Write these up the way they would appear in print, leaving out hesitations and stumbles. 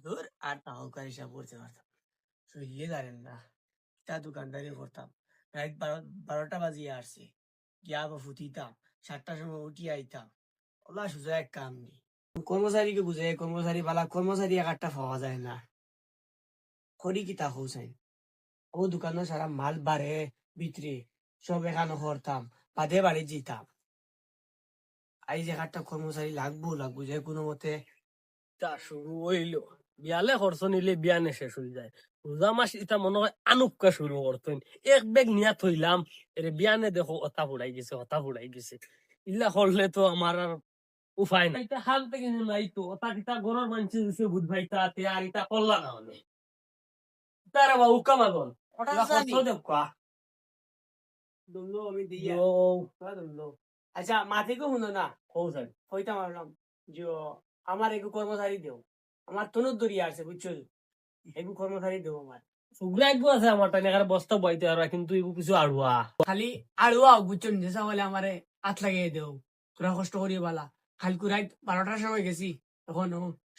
ধর আর টাকা হিসাব করতে পারতাম সইয়ে জানেন না তা দোকানদারি করতাম রাত 12টা বাজিয়ে আসছে গিয়া আবার ফুটিতাম 7টার সময় উঠি আইতাম ওলা সোজা এক কাম নেই কর্মচারীকে বুঝে কর্মচারী বালা কর্মচারী এক একটা পাওয়া যায় না করি কি তা হোসাই ও দোকানে সারা মাল বাড়ে ভিতরে সব এখানে করতাম বাদে বাড়ি যেতাম আই যে একটা কর্মচারী লাগবো যে কোনো মতে তা শুরু হইলো বিয়ালে খরচ নিলে বিয়ানে শেষ হয়ে যায় রোজা মাস এটা মনে হয় আনুকা শুরু করতেন এক বেগ নিয়া থইলাম এরে বিয়ানে দেখো হতা ফুড়াই গেছে ইল্লা করলে তো আমার আর উপায় নাই এটা হাল থেকে নাই তো ওটা কিতা গরর মানছে দিছে বুধ ভাইতা তে আর এটা করলা না মানে তারা বাবু কামাগল ওটা খরচ জানি দেব কা দুল্লো আমি দিয়া ও দুল্লো আচ্ছা মাথে কো শুনো না ও স্যার হইতাম আরলাম যে আমার একটু কর্মচারী দেও আমার তনুর দরিয়া আছে বুঝছো একটু কর্মচারী দেও আমার সুগ্রা একগু আছে আমার টাইনে এখানে বস্তা বইতে আর কিন্তু এগু কিছু আড়ুয়া খালি আড়ুয়া বুঝছো নিজে বলে আমারে হাত লাগিয়ে দেও তোরা কষ্ট করি বালা কালকে রাত 12টার সময় গেছি তখন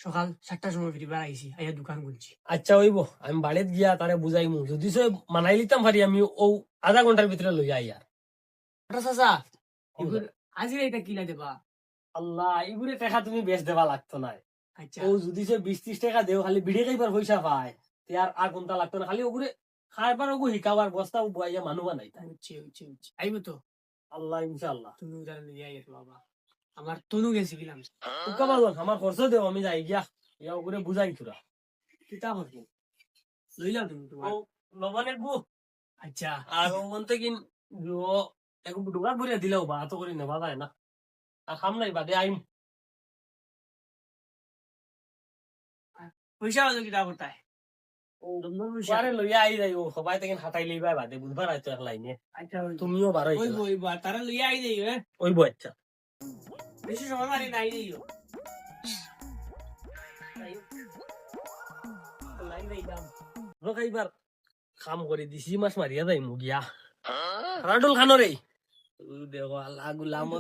সকাল 7টার সময় ফিরিবার আইছি আইয়া দোকান খুলছি আচ্ছা হইব আমি বাড়িত গিয়া তারে বুঝাইমু যদি সে মানাই লিতাম পারি আমি ও আধা ঘন্টার ভিতরে লইয়া আইয়ার ওটা চাচা আজি এটা কিনা দেবা আল্লাহ এগুলো টাকা তুমি বেশ দেবা লাগতো না আচ্ছা ও যদি সে 20-30 টাকা দেও খালি বিড়ি খাইবার পয়সা পায় তে আর কোনটা লাগতো না খালি ওগুলো খাইবার ওগু হিকাবার বস্তা বইয়া মানুষ বানাই উঠছে আইব তো আল্লাহ ইনশাআল্লাহ তুমি উদাহরণ দিয়ে আইস বাবা আমার তনু গেছি গেলাম উকাবাজন আমার খরচ দেও আমি যাই গিয়া ইয়া ওগুলো বুঝাই তোরা কিতা করবো লইলাম তুমি তোমার ও লবণের গু আচ্ছা আর ও মনতে কিন ও এক দোকান ভরিয়া দিলেও বা তো করি নেবা যায় না আর খাম নাই বাদে আইম পয়সা হলো কিতা করতায় বারে লইয়া আই যাই ও সবাই থেকে হাতাই লইবা বাদে বুধবার আইতো এক লাইনে আচ্ছা তুমিও বারো ওইব তারা লইয়া আই যাই হ্যাঁ ওইব আচ্ছা বেশি সময় মারি নাই যাইও এইবার কাম করে দিছি মাছ মারিয়া যাই মুগিয়া রাডুল খানরে দেখো আল্লাহ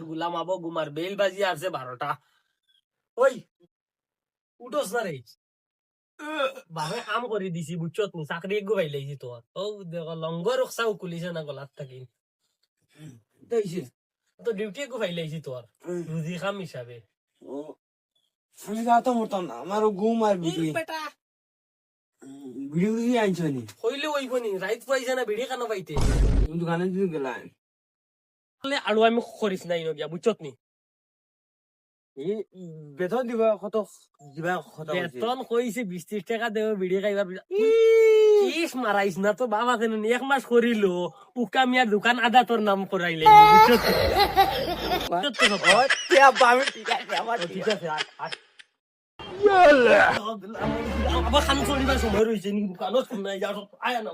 গুলাম আবো গুমার বেল বাজি আছে 12টা ওই উঠোস না রে বাহে কাম করে দিছি বুঝছত নি চাকরি একগু পাই লাইছি তোর ও দেখো লঙ্গর রক্সাও কুলিছে না গলাত থাকি তো ডিউটি একগু পাই লাইছি তোর রুজি খাম হিসাবে আমি গাতো মরতাম না আমারও ঘুম আর ভিডিও ভিডিও আনছো নি হইলে ওইব নি রাইত পাইছে না বিড়ি খানো পাইতে তুমি দোকানে দিন গেলাম আৰু আমি করিস নাই নগিয়া বুঝছত নি বেতন দিবা কত দিবা কত বেতন কইছে 20-30 টাকা দেব বিড়ি খাইবার ইস মারাইস না তো বাবা কেন এক মাস করিল উকা মিয়ার দোকান আদা তোর নাম করাইলে ঠিক আছে আবার খান চলিবার সময় রয়েছে নি দোকানত শুনাই যা আয়া না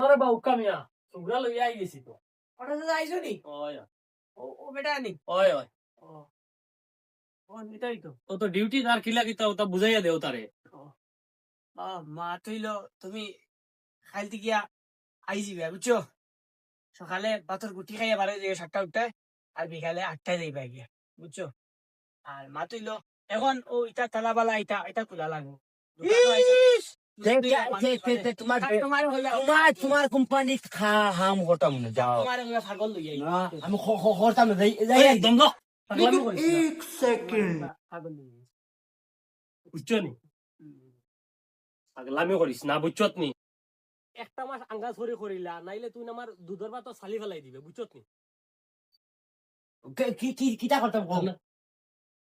আরে বা উকা মিয়া সুগরা লইয়া আই গেছি তো ওটা তো আইছো নি ওই ও বেটা নি ওই ওই ও নিতাই তো ও তো ডিউটি আর কিলা কিতা ওটা বুঝাইয়া দেও তারে মা তৈল তুমি খাইতে গিয়া আই যাবে বুঝছো সকালে পাথর গুটি খাইয়া বারো যে 7টা উঠতে আর বিকালে 8টায় যাইবা গিয়া বুঝছো আর মা তৈল এখন ও ইটা তালাবালা এটা খোলা লাগবো তোমার কোম্পানি হাম হতাম না যাও তোমার ছাগল লই আই আমি হতাম না একদম না পাগলামি করিস না। এক সেকেন্ড ছাগল লই আই বুঝছো নি পাগলামি করিস না বুঝছত নি একটা মাস আঙ্গাজ করে করিলা নাইলে তুই আমার দুধের ভাত সালি ফেলাই দিবে বুঝছত নি কিটা করতাম কম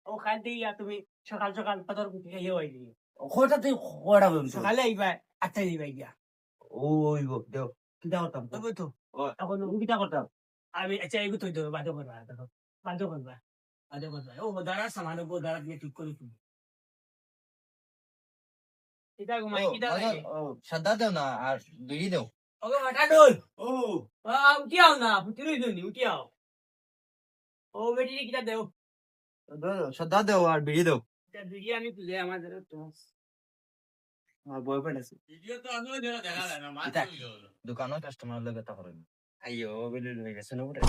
ও খাইতে গিয়া তুমি সকাল সকাল পাথর গুটি খাইয়া আই দিই হঠাৎ হড়া সকালে আইবা 8টায় যাইবা গিয়া ওই গো দেও কিটা করতাম তবে তো এখন কিটা করতাম আমি আচ্ছা এগু তুই তো বাধ্য করবা ও দাঁড়া সামান্য গো দাঁড়া দিয়ে ঠিক করে তুমি কিটা ঘুমাই কিটা লাগে সাদা দেও না আর বিড়ি দেও ওকে মাঠা ডোল ও উঠি আও না পুতিরই দনি উঠি আও ও বেটি কিটা দেও সাদা দেও আর বিড়ি দেও বিরিয়ানি তুলে আমাদের তো আমার বয়ফ্রেন্ড আছে দোকানত কাস্টমার লাগে তা করেন আইয়ো বেলে লয়ে গেছে না ওরে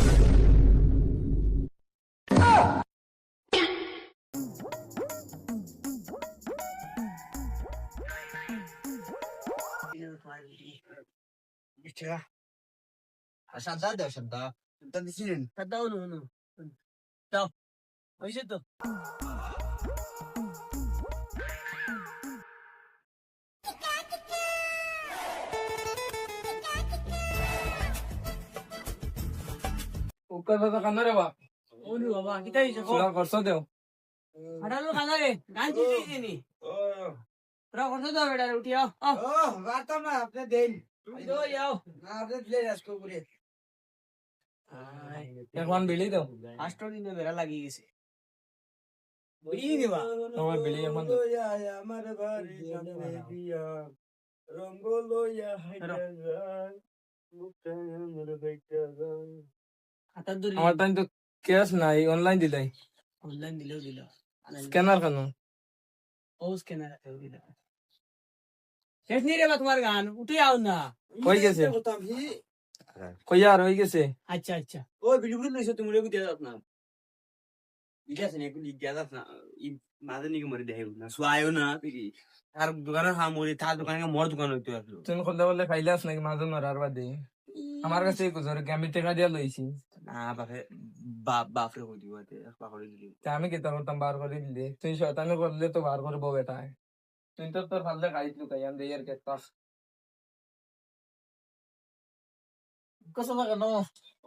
শান্তা দাও শান্তা শান্তা দিছিলেন দাও নো দাও হয়েছে তো উকা দাদা কান্দা রে বা ওনু বাবা কিতা হইছে কো সুরা করছ দেও হাডালো কানারে গান দিতে নি তোরা করতে দাও বেটা উঠি আও আও ও বার্তা না আপনি দেন দো যাও না আপনি দিলে রাস্কো করে একবার বিলি দেও 8 দিনে বেড়া লাগি গেছে বই দিবা তোমার বিলি এখন আমার বাড়ি সামনে দিয়া রঙ্গ লইয়া হাইটা যায় মুখটা আমার বাইটা যায় হাতার দড়ি আমার টাইম তো ক্যাশ নাই অনলাইন দিলাই অনলাইন দিলেও দিল স্ক্যানার কেন ও স্ক্যানার আছে দিল শেষ নি রে বা তোমার গান উঠে আও না কই গেছে বলতাম হি কইয়া আর হই গেছে আচ্ছা আচ্ছা ওই বিলুগুলো লইছো তুমি রেগু দিয়া দাও না ইলাস নে কুলি দিয়া দাও না ই মাদে নিকে মরে দেহে না সুআয়ো না পিরি আর দোকানের হামুরি তার দোকানে মোর দোকান হইতো আসলো তুমি খোলা বলে খাইলাস নাকি মাঝে মারার বাদে আমার কাছে গুজর আমি টাকা দিয়া লইছি না বাপে বাপরে কই দিবা তে পাকড়ি দিলি তা আমি কি করতাম বার করে দিলে তুই শয়তানি করলে তো বার করবো বেটা তুই তো তোর ফাললে খাইছলু খাই আমি দেয়ার কে পাস কসম লাগে নো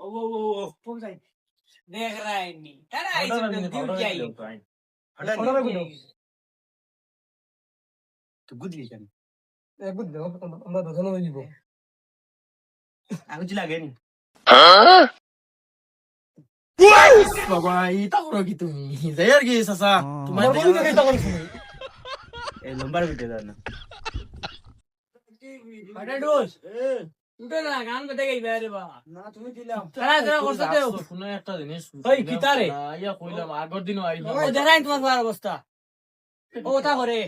ও ও যাই দেখ রাই নি আরে আইছো দিউ কি আই তো গুদলি কেন এ বুঝলো আমরা দোকানে হই দিব আমি জি লাগে নি বাবা ইতা করো কি তুমি যাইর কি সাসা তোমার বলি কে ইতা করছ এই নাম্বার বিতে দাও না বাটা ডোস উঠে না গান কইতে গই বাইরে বা না তুমি দিলাম তারা তারা করতে দেও কোনো একটা জিনিস ওই কিতারে ইয়া কইলাম আগর দিনও আইল ও দেখাই তোমার বার অবস্থা ও তা করে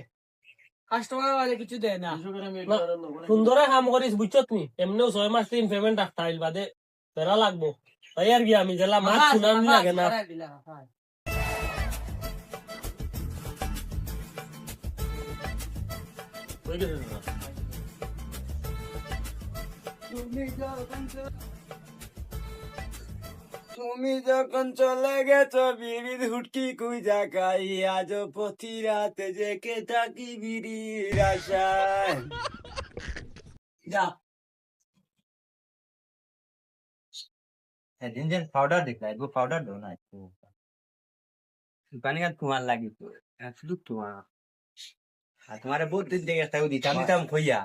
কাস্টমার वाले কিছু দেয় না সুন্দরে কাম করিস বুঝছত নি এমনিও 6 মাস দিন পেমেন্ট রাখতে আইল বাদে বেড়া লাগবো তাই আর কি আমি জেলা মাছ শুনাম লাগে না কই গেছে দাদা? তুমি যখন চলে গেছো বিড়ির হুটকি কুই জাগাই আজ প্রতি রাতে জেগে থাকি বিড়ির আশায় যা সেদিন যেন পাউডার দেখলা এগো পাউডার দো না একটু পানি গান তোমার লাগি তো শুধু তোমার আর তোমার বহুত দিন দেখে তাও দিতাম দিতাম খইয়া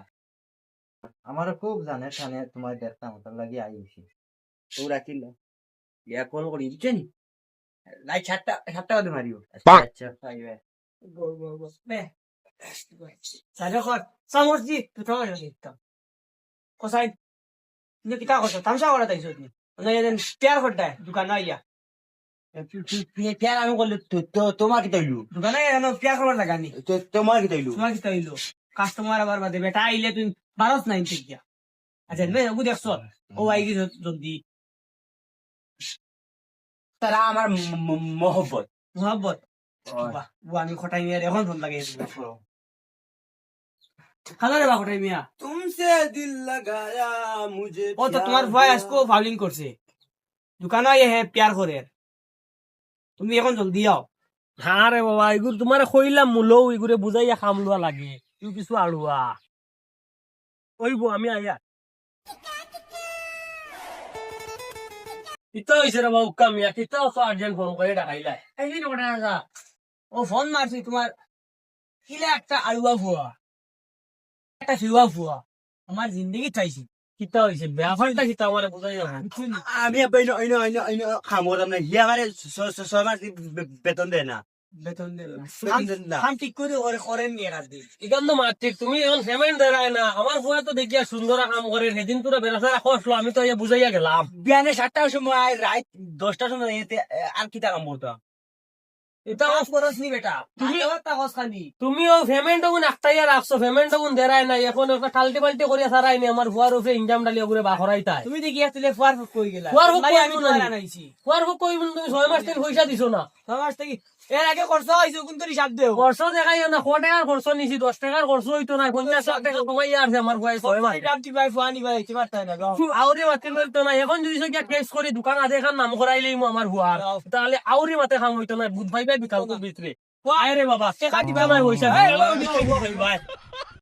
আমারও খুব জানে থানে তোমার দেখতাম ওটার লাগি আইছি ও রাখিল ইয়া কল করি বুঝছেন রাত 7টা বাজে মারিও আচ্ছা আইবে বে সাজা কর সামর্জি তুই তো দিতাম কোসাই নি কিতা করছ তামসা করা তাইছ নি না এদিন পেয়ার করতে দোকান আইয়া পেয়ার আমি করলে তোমার কি তৈলু দোকানে এন পেয়ার করবার লাগানি তোমার কি তৈলু তোমার কি তাইলো কাস্টমার আবার বাদে বেটা আইলে তুই বারস নাই ঠিক গিয়া আচ্ছা বে ও দেখছ ও আই গি জলদি তারা আমার মোহব্বত মোহাম্মত বাহ ও আমি খটাই মিয়া এখন ফোন লাগে খালা রে বা খটাই মিয়া तुमसे दिल लगाया मुझे ও তো তোমার ভাই আজকে ফাউলিং করছে দোকান আইয়ে হে প্যার করে তুমি এখন জলদি আও হ্যাঁ রে বাবা এগুলো তোমার কইলাম মুলো এগুলো বুঝাইয়া খাম লোয়া লাগে তুই কিছু আড়ুয়া ওইব আমি আইয়া কিতা হইছে রে বাবু কামিয়া কিতা অত আর্জেন্ট ফোন করে ডাকাইলাই এই যে ওটা না ও ফোন মারছি তোমার কিলা একটা আলুয়া ফুয়া একটা ফিওয়া ফুয়া আমার জিন্দগি চাইছি কিতা হইছে বেয়া ফালটা কিতা আমার বুঝাইয়া আমি বাইনো আইনো আইনো আইনো খামোর আমরা হিয়া মারে 6 মাস বেতন দেয় না বেতন দে বেতন দেন না কাম ঠিক করে ওরে করেন নি রাত দিন এখান তো মাত্রিক তুমি এখন পেমেন্ট দেয় না আমার ফুয়া তো দেখিয়া সুন্দর কাম করে সেদিন তোরা বেড়াতে রাখো আমি তো ইয়া বুঝাইয়া গেলাম বিয়ানে 7টার সময় রাত 10টার সময় এতে আর কি টাকা করতাম এটা কাজ করস নি বেটা তুমি তুমি- আবার তাকস খালি তুমিও পেমেন্ট গুণ একটাইয়া রাখছো পেমেন্ট গুণ দেরাই নাই এখন একটা টাল্টি পাল্টি করিয়া সারাই নি আমার ফুয়ার উপরে ইনজাম ডালিয়া করে বাহরাই তাই তুমি দেখি আসলে ফুয়ার ফুক কই গেলা ফুয়ার ফুক মারি কই আমি গুণ তোমার আনি? আনাইছি ফুয়ার ফুক কই তুমি 6 মাস থেকে পয়সা দিছো না সমাজ থেকে এর আগে খরচ হয়েছে কিন্তু হিসাব দেও খরচ দেখাই না 100 টাকার খরচ নিছি 10 টাকার খরচ হইতো না 50 লাখ টাকা কমাই আর আমার বয়স হয় মানে দামটি ভাই ফুয়ানি ভাই কি পারতাই না গাও আউরি মাতে লইতো না এখন যদি সে টেস্ট করে দোকান আধে খান নাম করাইলেই আমার হুয়ার তাহলে আউরি মাতে খাম হইতো না বুধ ভাই ভাই বিকাল ভিতরে আয় রে বাবা টাকা দিবা না পয়সা ভাই